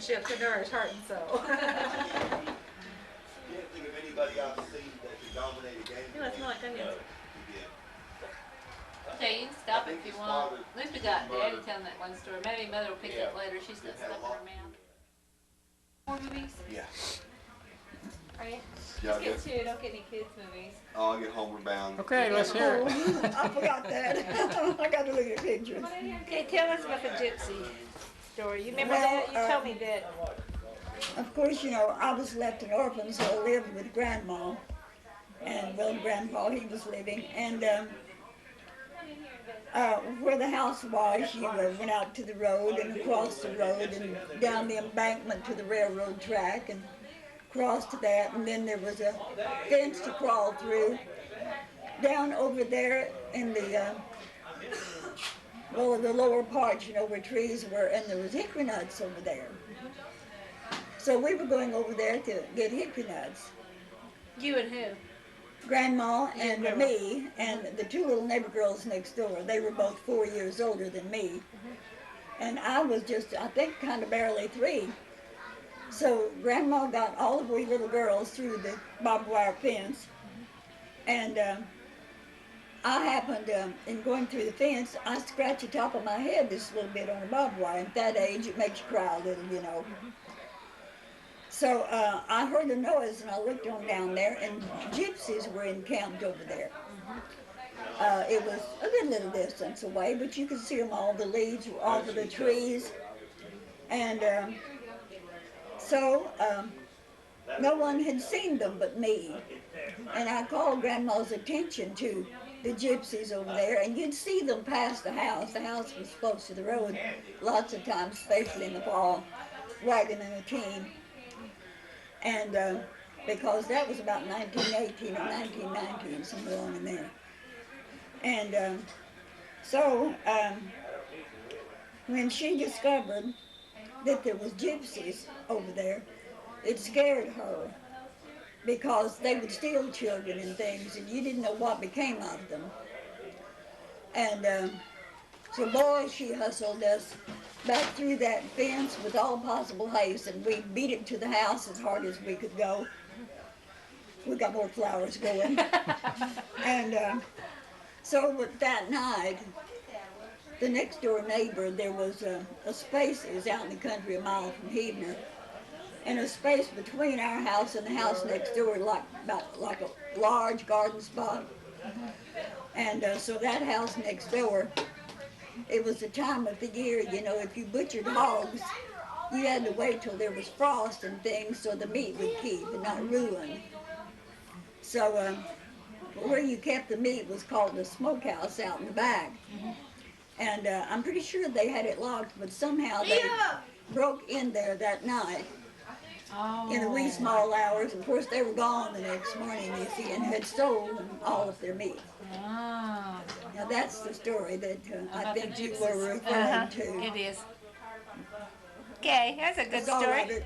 friendship to nourish heart and soul. Can't think of anybody I've seen that can dominate a game. That's not good. Okay, you can stop if you want. At least we got Daddy telling that one story. Maybe Mother will pick it up later. She's got stuff in her mouth. More movies? Yeah. Are you? Yeah, Just get two. Don't get any kids' movies. Oh, I'll get Homeward Bound. Okay, let's hear it. I forgot that. I got to look at pictures. Okay, tell us about the gypsy story. You remember that? You told me that. Of course, you know, I was left an orphan, so I lived with Grandma. And, well, Grandpa, he was living. And where the house was, you went out to the road and across the road and down the embankment to the railroad track and crossed to that. And then there was a fence to crawl through. Down over there in the, well, the lower parts, you know, where trees were, and there was hickory nuts over there. So we were going over there to get hickory nuts. You and who? Grandma and me and the two little neighbor girls next door. They were both 4 years older than me. And I was just, I think, kind of barely 3. So Grandma got all of we little girls through the barbed wire fence. And I happened, in going through the fence, I scratched the top of my head just a little bit on a barbed wire. At that age, it makes you cry a little, you know. So I heard a noise and I looked on down there, and gypsies were encamped over there. It was a good little distance away, but you could see them, all the leaves were off of the trees. And so no one had seen them but me. And I called Grandma's attention to the gypsies over there, and you'd see them pass the house. The house was close to the road lots of times, especially in the fall, wagon and a team. And because that was about 1918 or 1919, somewhere along in there. And so when she discovered that there was gypsies over there, it scared her, because they would steal children and things, and you didn't know what became of them. And so, boy, she hustled us back through that fence with all possible haste, and we beat it to the house as hard as we could go. We got more flowers going. And so that night, the next door neighbor, there was a space, it was out in the country a mile from Heebner, and a space between our house and the house next door, like a large garden spot. And so that house next door, it was the time of the year, you know, if you butchered hogs, you had to wait till there was frost and things so the meat would keep and not ruin. So where you kept the meat was called the smokehouse out in the back. And I'm pretty sure they had it locked, but somehow they broke in there that night. In the wee small hours. Of course, they were gone the next morning, you see, and had stolen all of their meat. Now that's the story that I think you were referring to. It is. Okay, that's a good story.